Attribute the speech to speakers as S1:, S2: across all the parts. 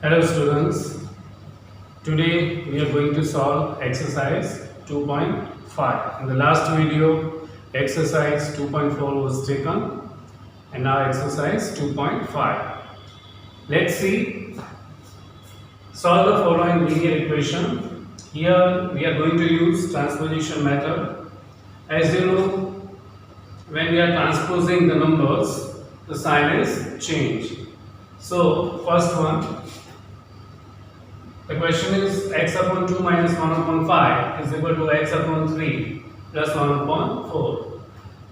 S1: Hello students, today we are going to solve exercise 2.5. In the last video, exercise 2.4 was taken and now exercise 2.5. Let's see, solve the following linear equation. Here we are going to use transposition method. As you know, when we are transposing the numbers, the sign is changed. So first one, the question is x upon 2 minus 1 upon 5 is equal to x upon 3 plus 1 upon 4.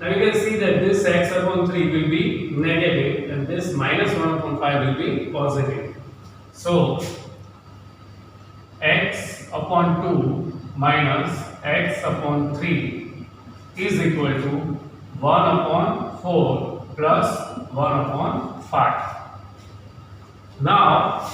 S1: Now you can see that this x upon 3 will be negative and this minus 1 upon 5 will be positive. So x upon 2 minus x upon 3 is equal to 1 upon 4 plus 1 upon 5. Now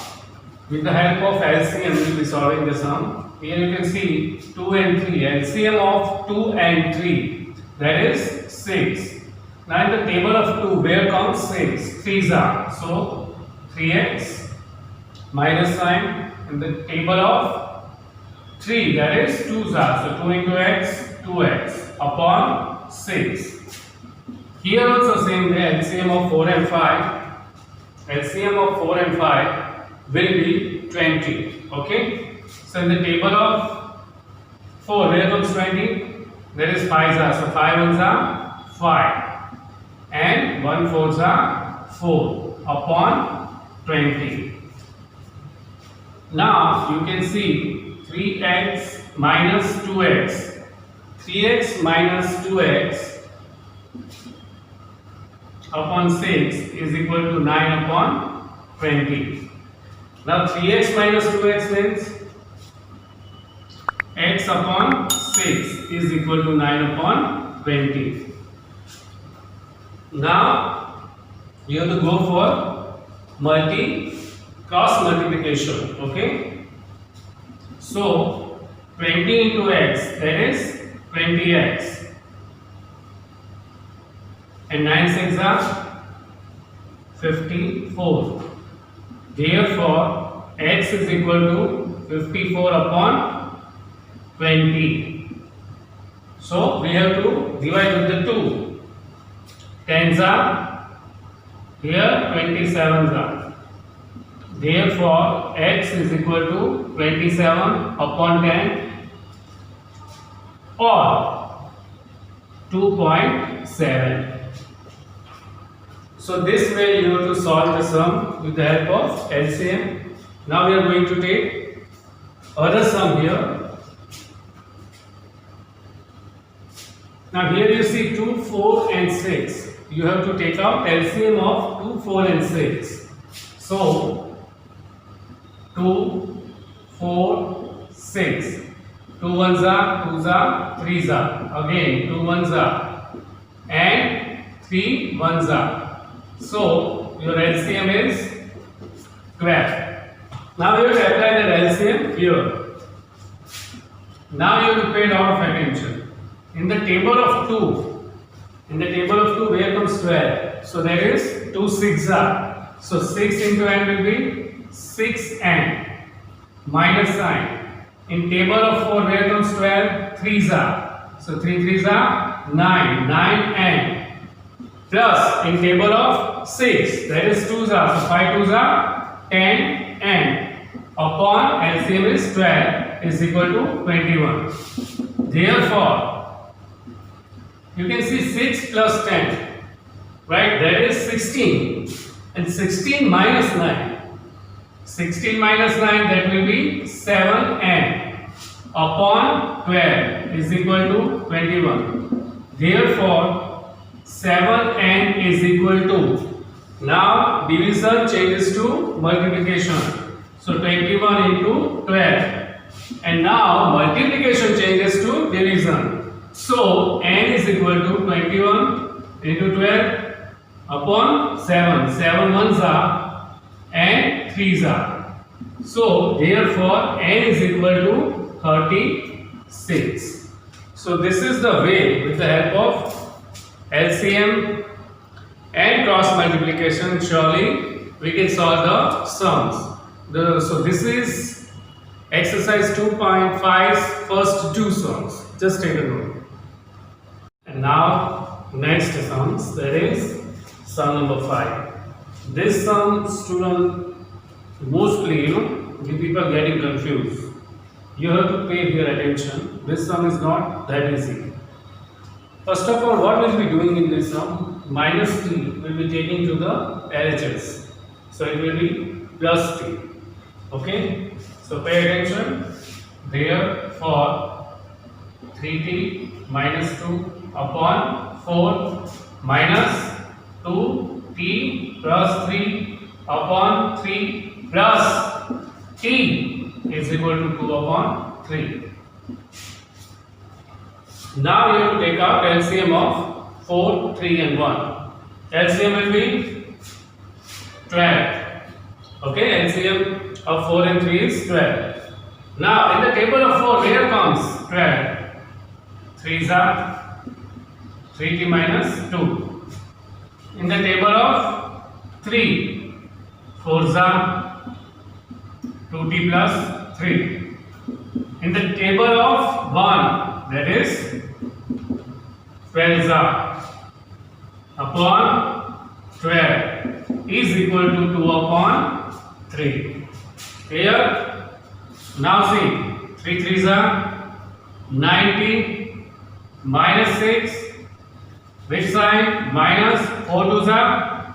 S1: with the help of LCM, we will be solving the sum. Here you can see 2 and 3. LCM of 2 and 3, that is 6. Now in the table of 2, where comes 6? 3's are. So 3x minus sign. In the table of 3, that is 2's are. So 2 into x, 2x upon 6. Here also same way, LCM of 4 and 5. LCM of 4 and 5 will be 20. Okay, so in the table of 4, where comes 20? There is 5's are, so 5 ones are 5 and 1 4's are 4 upon 20. Now you can see 3x minus 2x, 3x minus 2x upon 6 is equal to 9 upon 20. Now 3x minus 2x means x upon 6 is equal to 9 upon 20. Now you have to go for cross multiplication. Okay, so 20 into x, that is 20x, and 9 6 are 54. Therefore, x is equal to 54 upon 20. So, we have to divide with the 2. 10's are, here 27's are. Therefore, x is equal to 27 upon 10 or 2.7. So this way you have to solve the sum with the help of LCM. Now we are going to take other sum here. Now here you see 2, 4 and 6. You have to take out LCM of 2, 4 and 6. So 2, 4, 6. 2 1's are, 2's are, 3's are. Again 2 1's are and 3 1's are. So your LCM is 12. Now you have to apply the LCM here. Now you have to pay a lot of attention. In the table of 2, where comes 12? So there is 2 6's are. So 6 into n will be 6n minus sign. In table of 4, where comes 12? 3's are. So 3 3's are 9, 9n. Plus in table of 6, that is 2's are, so 5 2's are 10 and upon LCM is 12 is equal to 21. Therefore, you can see 6 plus 10, right? That is 16 and 16 minus 9. 16 minus 9, that will be 7n upon 12 is equal to 21. Therefore, 7n is equal to, now division changes to multiplication. So 21 into 12 and now multiplication changes to division. So n is equal to 21 into 12 upon 7. 7 1's are and 3's are. So therefore n is equal to 36. So this is the way, with the help of LCM and cross multiplication, surely we can solve the sums. So this is exercise 2.5's first two sums. Just take a note. And now next sums, that is sum number 5. This sum, student, mostly the people getting confused. You have to pay your attention. This sum is not that easy. First of all, what we'll be doing in this sum? Minus t will be taking to the LHS. So it will be plus t. Okay? So pay attention. Therefore, 3t minus 2 upon 4 minus 2t plus 3 upon 3 plus t is equal to 2 upon 3. Now you have to take out LCM of 4, 3 and 1. LCM will be 12. Okay, LCM of 4 and 3 is 12. Now in the table of 4, where comes 12? 3s are 3t minus 2. In the table of 3, 4s are 2t plus 3. In the table of 1, that is 12s are upon 12 is equal to 2 upon 3. Clear? Now see, 3 3s are 90 minus 6. Which sign? Minus. 4 2s are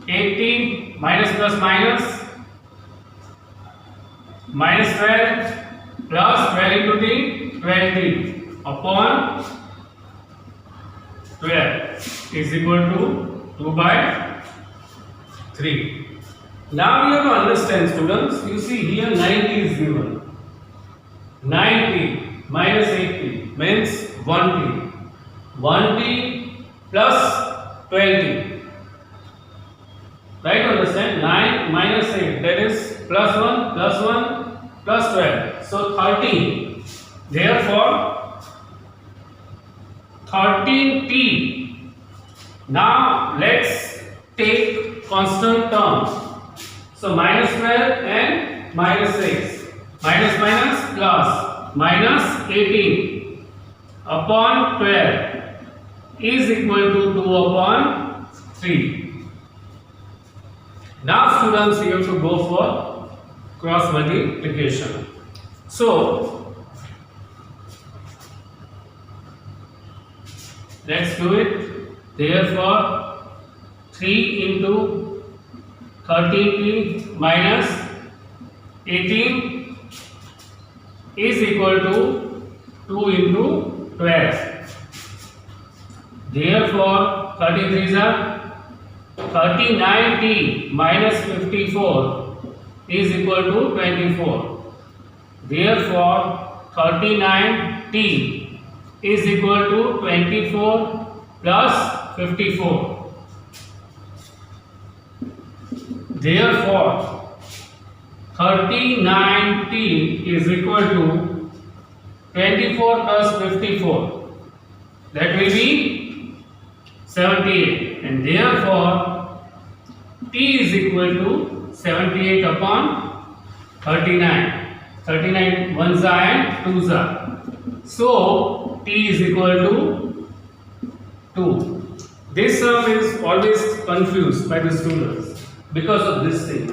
S1: 18 minus plus minus. Minus 12 plus 12 into t, 20 upon 12 is equal to 2 by 3. Now you have to understand, students, you see here 90 is given. 90 minus 80 means 1t. 1t plus 20. Right? Understand? 9 minus 8, that is plus 1 plus 12. So 13. Therefore, 13t. Now let's take constant terms. So minus 12 and minus 6. Minus minus plus. Minus 18 upon 12 is equal to 2 upon 3. Now students, you have to go for cross multiplication. So let's do it. Therefore, 3 into 13t minus 18 is equal to 2 into 12. Therefore, 33s are 39t minus 54 is equal to 24. Therefore, 39t is equal to 24 plus 54. Therefore, 39t is equal to 24 plus 54. That will be 78. And therefore, t is equal to 78 upon 39. 39 ones are and twos are. So, t is equal to 2. This sum is always confused by the students because of this thing.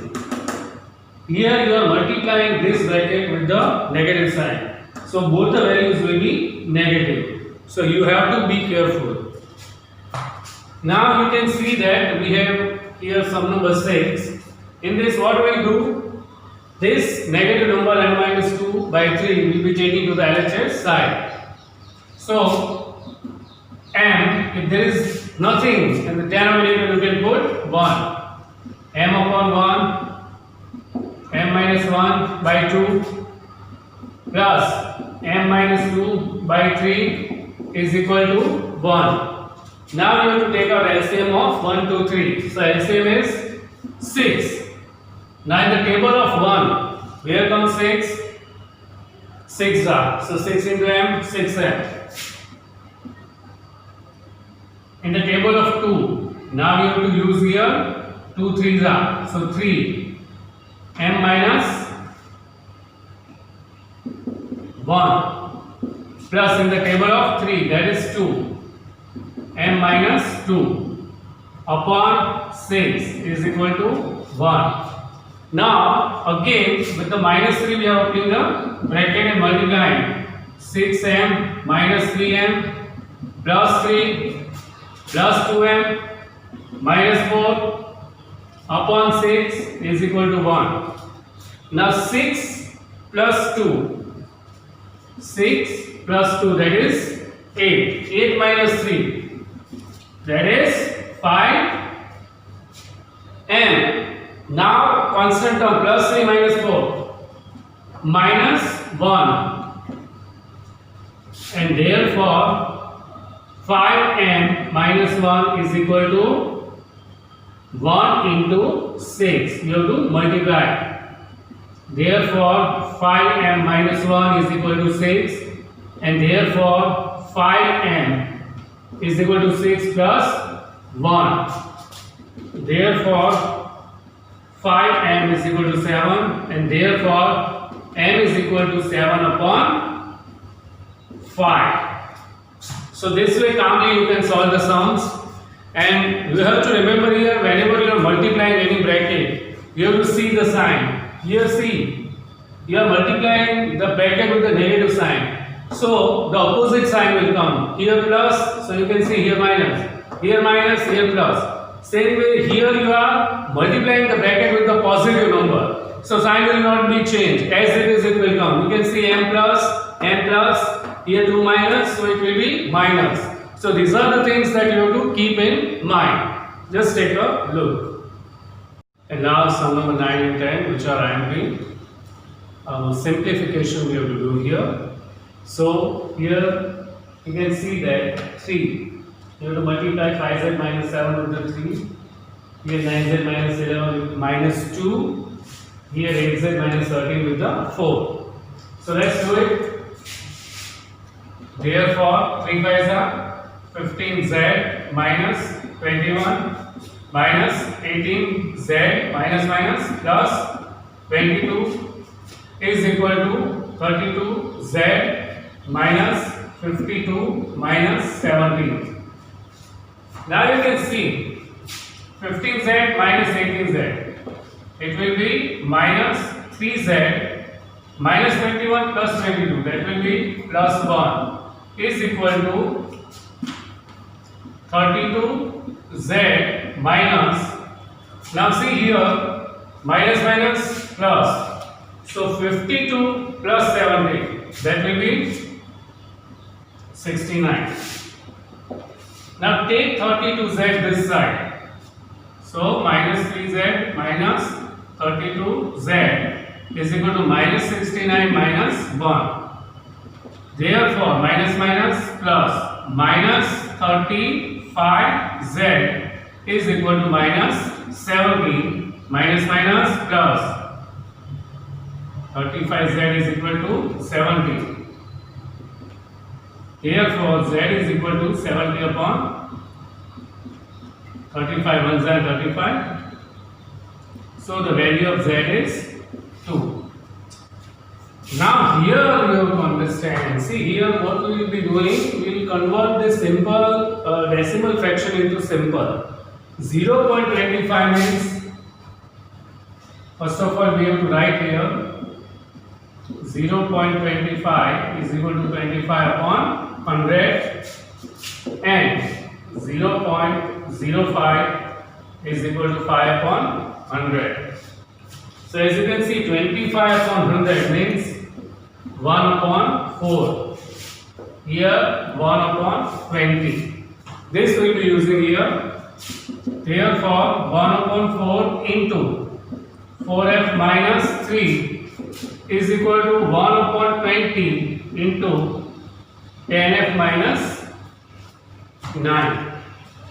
S1: Here you are multiplying this bracket with the negative sign. So, both the values will be negative. So, you have to be careful. Now, you can see that we have here sum number 6. In this, what we do? This negative number n minus 2 by 3 will be taken to the LHS side. So, m, if there is nothing in the denominator, you can put 1. M upon 1, m minus 1 by 2 plus m minus 2 by 3 is equal to 1. Now you have to take out LCM of 1, 2, 3. So LCM is 6. Now in the table of 1, where comes 6? 6 are. So 6 into m, 6m. In the table of 2, now you have to use here 2 3s are. So 3. m minus 1 plus in the table of 3 that is 2 m minus 2 upon 6 is equal to 1. Now again with the minus 3 we are opening the bracket and multiplying 6m minus 3m plus 3 plus 2m minus 4 upon 6 is equal to 1. Now 6 plus 2 that is 8. 8 minus 3 that is 5m. Now constant term plus 3 minus 4 minus 1 and therefore 5m minus 1 is equal to 1 into 6. You have to multiply. Therefore 5m minus 1 is equal to 6 and therefore 5m is equal to 6 plus 1. Therefore 5m is equal to 7 and therefore m is equal to 7 upon 5. So this way calmly you can solve the sums, and you have to remember here whenever you are multiplying any bracket you have to see the sign. Here see, you are multiplying the bracket with the negative sign, so the opposite sign will come. Here plus, so you can see here minus, here plus. Same way here you are multiplying the bracket with the positive number, so sign will not be changed. As it is, it will come. You can see m plus, here 2 minus, so it will be minus. So these are the things that you have to keep in mind. Just take a look. And now sum number 9 and 10, which are IMP. Simplification we have to do here. So here you can see that 3. You have to multiply 5z minus 7 with the 3. Here 9z minus 11 with minus 2. Here 8z minus 13 with the 4. So let's do it. Therefore 3 5s are 15z minus 21 minus 18z minus plus 22 is equal to 32z minus 52 minus 17. Now you can see 15z minus 18z, it will be minus 3z minus 21 plus 22, that will be plus 1 is equal to 32z minus, now see here minus plus, so 52 plus 70, that will be 69. Now take 32z this side, so minus 3z minus 32z is equal to minus 69 minus 1. Therefore minus plus minus 35z is equal to minus 70 minus plus 35z is equal to 70. Therefore z is equal to 70 upon 35, 1 is 35. So the value of z is 2. Now here you have to understand, see here what we will be doing, we will convert this simple decimal fraction into simple. 0.25 means, first of all we have to write here 0.25 is equal to 25 upon 100 and 0.05 is equal to 5 upon 100. So as you can see 25 upon 100 means 1 upon 4. Here 1 upon 20. This we will be using here. Therefore 1 upon 4 into 4f minus 3 is equal to 1 upon 20 into 10f minus 9.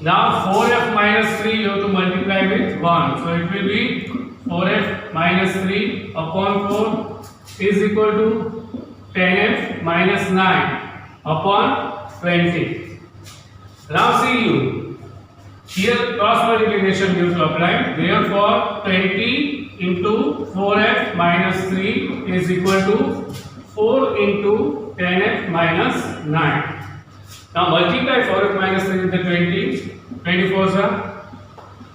S1: Now 4f minus 3 you have to multiply with 1. So it will be 4f minus 3 upon 4 is equal to 10f minus 9 upon 20. Now see you. Here cross multiplication you have to apply. Therefore 20 into 4f minus 3 is equal to 4 into 10f minus 9. Now multiply 4f minus 3 with the 20. 24 is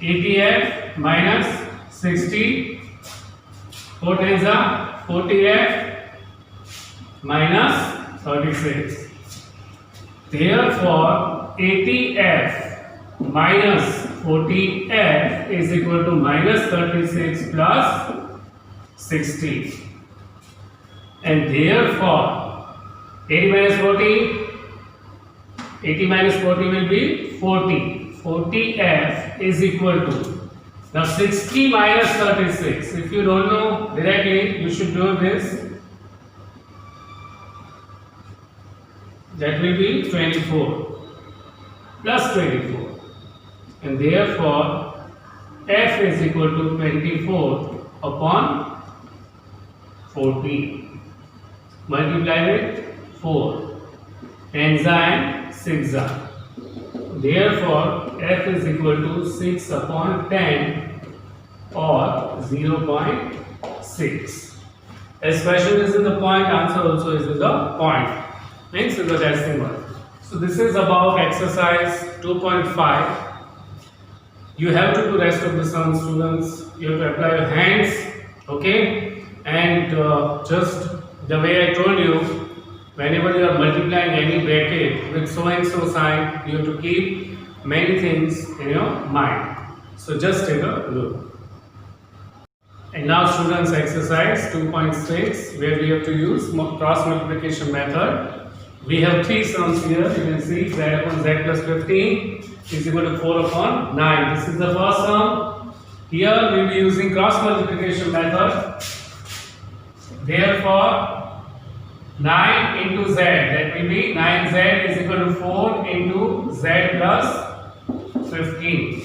S1: 80f minus 60. 4 times 40f minus 36. Therefore, 80f minus 40f is equal to minus 36 plus 60. And therefore, 80 minus 40, 80 minus 40 will be 40. 40f is equal to, now 60 minus 36. If you don't know directly, you should do this. That will be 24 plus 24. And therefore, f is equal to 24 upon 40. Multiply with 4. Enzyme 6. Therefore, f is equal to 6 upon 10 or 0.6. As question is in the point, answer also is in the point. Means in the decimal. So this is about exercise 2.5. You have to do rest of the sum, students. You have to apply your hands, okay? And just the way I told you, whenever you are multiplying any bracket with so and so sign, you have to keep many things in your mind. So just take a look. And now students, exercise 2.6, where we have to use cross multiplication method. We have three sums here. You can see z upon z plus 15 is equal to 4 upon 9. This is the first sum. Here we will be using cross multiplication method. Therefore, 9 into z, that will be 9z is equal to 4 into z plus 15.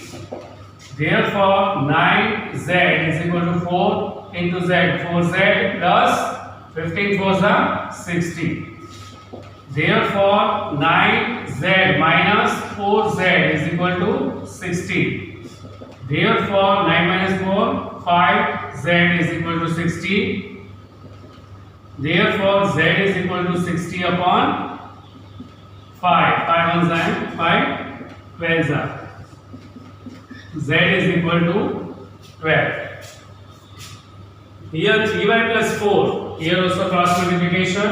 S1: Therefore, 9z is equal to 4 into z, 4z plus 15 4 60. Therefore, 9z minus 4z is equal to 60. Therefore, 9 minus 4, 5z is equal to 60. Therefore, z is equal to 60 upon 5. 5 1 is 5, 12 is z is equal to 12. Here 3y plus 4. Here also cross multiplication.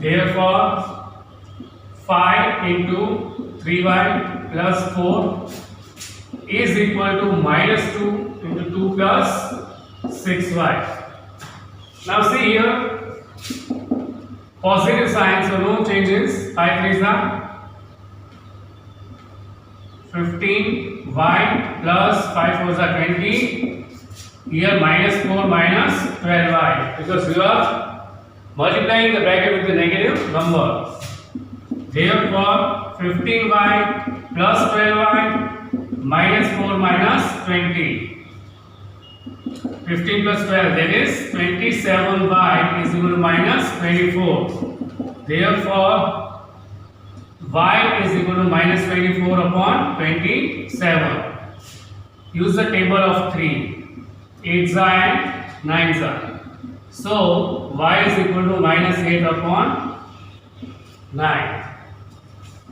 S1: Therefore, 5 into 3y plus 4 is equal to minus 2 into 2 plus 6y. Now see here, positive sign, so no changes. 5 3 is 15y plus 5 4 is 20. Here minus 4 minus 12y, because you are multiplying the bracket with the negative number. Therefore, 15y plus 12y minus 4 minus 20. 15 plus 12, that is 27y is equal to minus 24. Therefore, y is equal to minus 24 upon 27. Use the table of 3. 8 and 9. So, y is equal to minus 8 upon 9.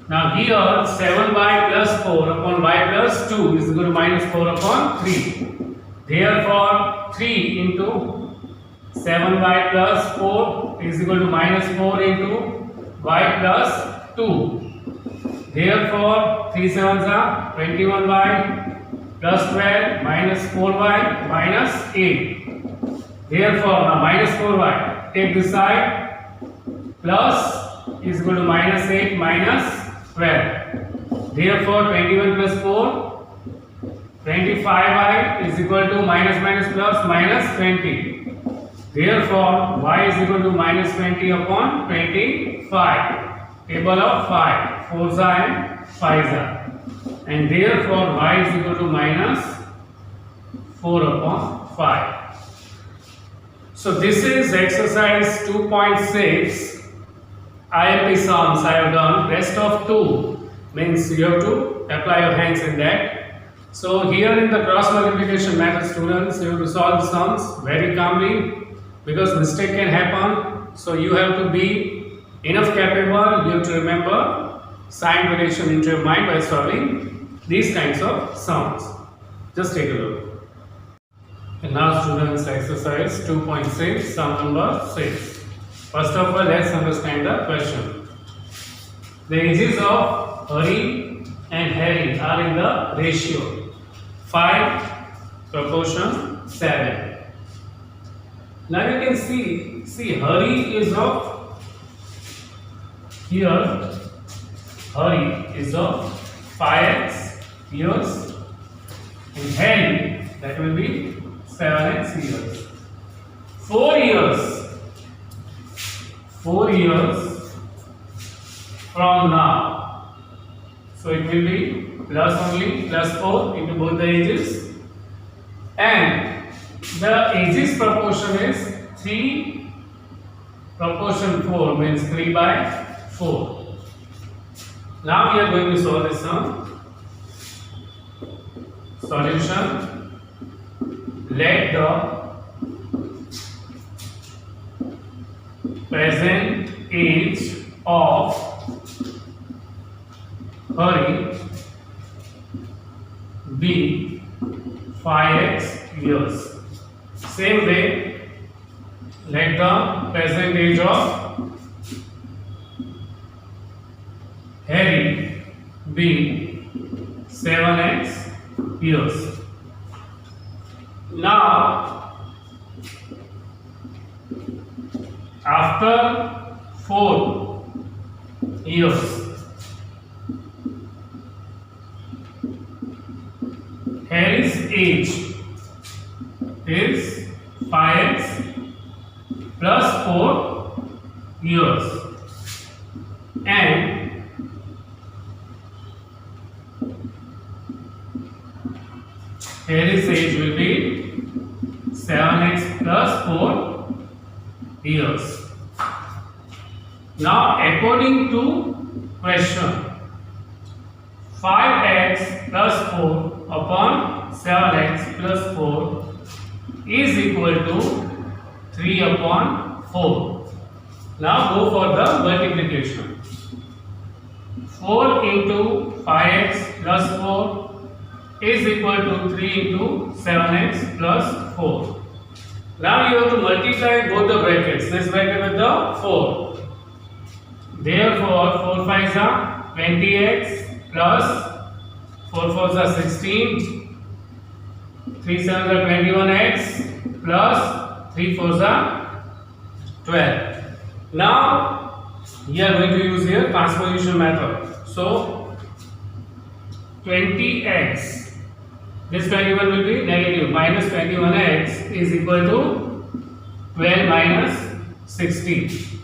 S1: Now here 7y plus 4 upon y plus 2 is equal to minus 4 upon 3. Therefore, 3 into 7y plus 4 is equal to minus 4 into y plus 2. Therefore, 3 7s are 21y plus 12 minus 4y minus 8. Therefore, now minus 4y, take this side, plus is equal to minus 8 minus 12. Therefore, 21 plus 4, 25y is equal to minus minus plus minus 20. Therefore, y is equal to minus 20 upon 25. Table of 5, 4s and 5s. And therefore, y is equal to minus 4 upon 5. So this is exercise 2.6. IMP sums I have done. Rest of 2 means you have to apply your hands in that. So here in the cross multiplication method, students, you have to solve the sums very calmly because mistake can happen. So you have to be enough capable. You have to remember sign relation into your mind by solving these kinds of sums. Just take a look. And now students, exercise 2.6, sum number 6. First of all, let's understand the question. The ages of Hari and Harry are in the ratio 5 proportion 7. Now you can see Hari is of, here Hari is of 5x years and Harry, that will be 7x years. 4 years from now. So it will be plus 4 into both the ages. And the ages proportion is 3 proportion 4, means 3 by 4. Now we are going to solve this sum. Solution. Let the present age of Hari be 5x years. Same way, let the present age of Harry be 7x years. Now, after 4 years, Harry's age is 5x plus 4 years, and Harry's age will be 7x plus 4 years. Now, according to question, 5x plus 4 upon 7x plus 4 is equal to 3 upon 4. Now go for the multiplication. 4 into 5x plus 4 is equal to 3 into 7x plus 4. Now you have to multiply both the brackets, this bracket with the 4. Therefore, 4 5s are 20x plus 4 4s are 16, 3 7s are 21x plus 3 4s are 12. Now we are going to use here transposition method. So 20x, this 21 will be negative, minus 21x is equal to 12 minus 16.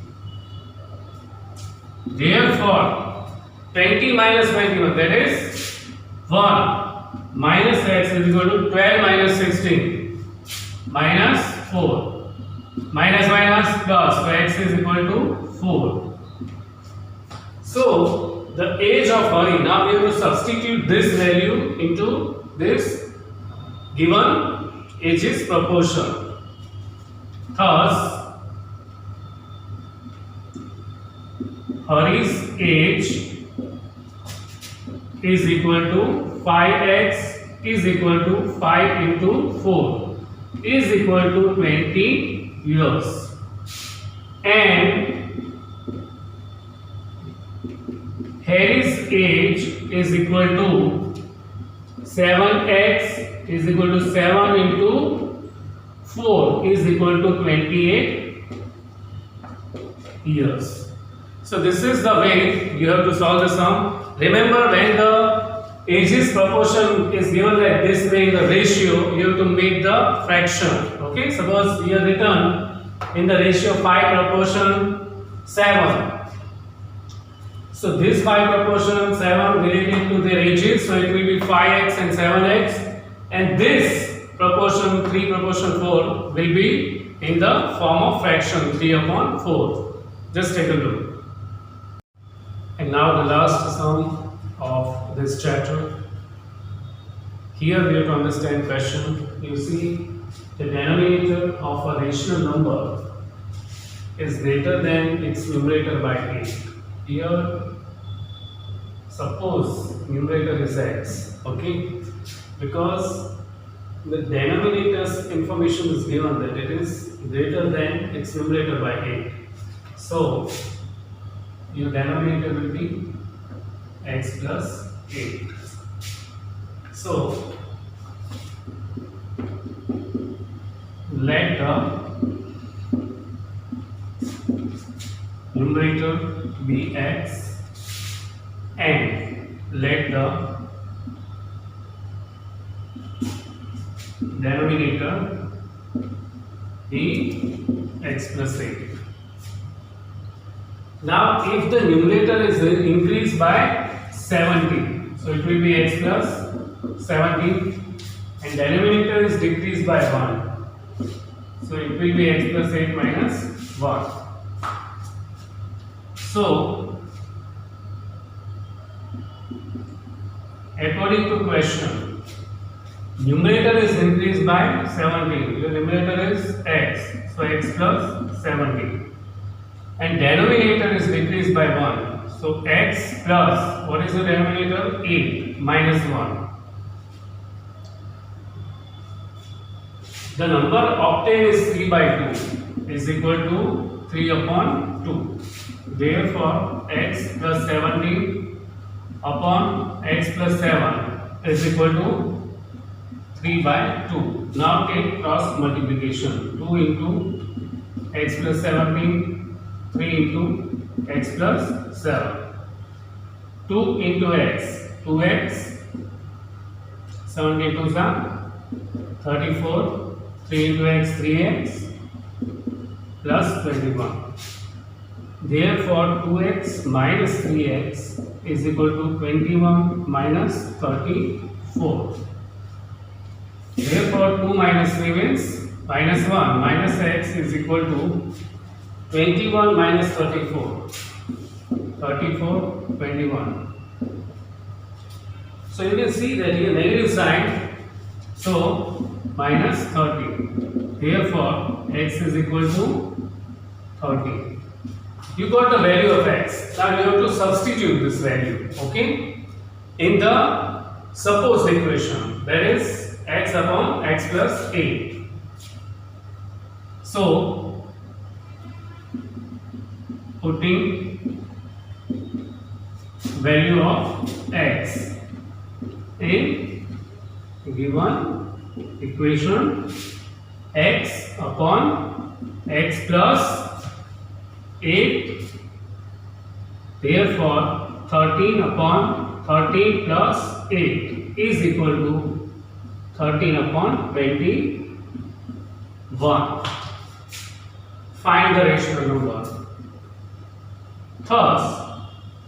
S1: Therefore, 20 minus 21, that is 1, minus x is equal to 12 minus 16, minus 4, minus minus plus, so x is equal to 4. So, the age of Hari, now we have to substitute this value into this given ages proportion. Thus, Hari's age is equal to 5x is equal to 5 into 4 is equal to 20 years. And Harry's age is equal to 7x is equal to 7 into 4 is equal to 28 years. So this is the way you have to solve the sum. Remember, when the ages proportion is given like this way in the ratio, you have to make the fraction. Okay, suppose we have written in the ratio 5 proportion 7. So this 5 proportion 7 related to their ages, so it will be 5x and 7x, and this proportion 3 proportion 4 will be in the form of fraction 3 upon 4. Just take a look. And now the last sum of this chapter. here we have to understand question. You see, the denominator of a rational number is greater than its numerator by 8. Here, suppose numerator is x, okay? Because the denominator's information is given that it is greater than its numerator by 8. So, your denominator will be x plus 8. So, let the numerator be x and let the denominator be x plus 8. Now, if the numerator is increased by 17, so it will be x plus 17, and denominator is decreased by 1, so it will be x plus 8 minus 1. So, according to question, numerator is increased by 17, your numerator is x, so x plus 17. And denominator is decreased by 1. So x plus, what is the denominator? 8 minus 1. The number obtained is 3 by 2 is equal to 3 upon 2. Therefore, x plus 17 upon x plus 7 is equal to 3 by 2. Now take cross multiplication. 2 into x plus 17, 3 into x plus 7. 2 into x, 2x, 72 are 34, 3 into x, 3x, plus 21. Therefore, 2x minus 3x is equal to 21 minus 34. Therefore, 2 minus 3 means minus 1, minus x is equal to 21 minus 34, 34, 21. So you can see that here negative sign, so minus 30. Therefore, x is equal to 30. You got the value of x. Now you have to substitute this value, okay, in the supposed equation, that is x upon x plus 8. So, putting value of x in given equation, x upon x plus 8, therefore 13 upon 13 plus 8 is equal to 13 upon 21. Find the rational number. Thus,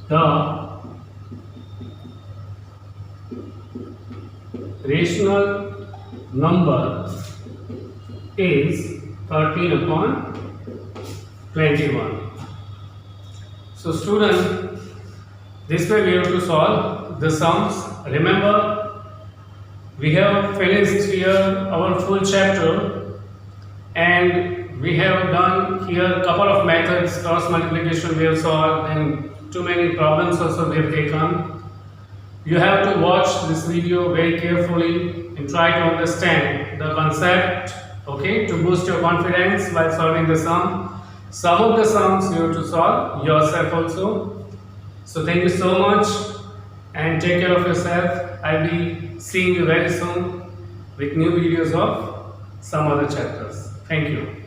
S1: the rational number is 13 upon 21. So, student, this way we have to solve the sums. Remember, we have finished here our full chapter and we have done here a couple of methods, cross multiplication we have solved, and too many problems also we have taken. You have to watch this video very carefully and try to understand the concept, okay, to boost your confidence while solving the sum. Some of the sums you have to solve yourself also. So thank you so much and take care of yourself. I'll be seeing you very soon with new videos of some other chapters. Thank you.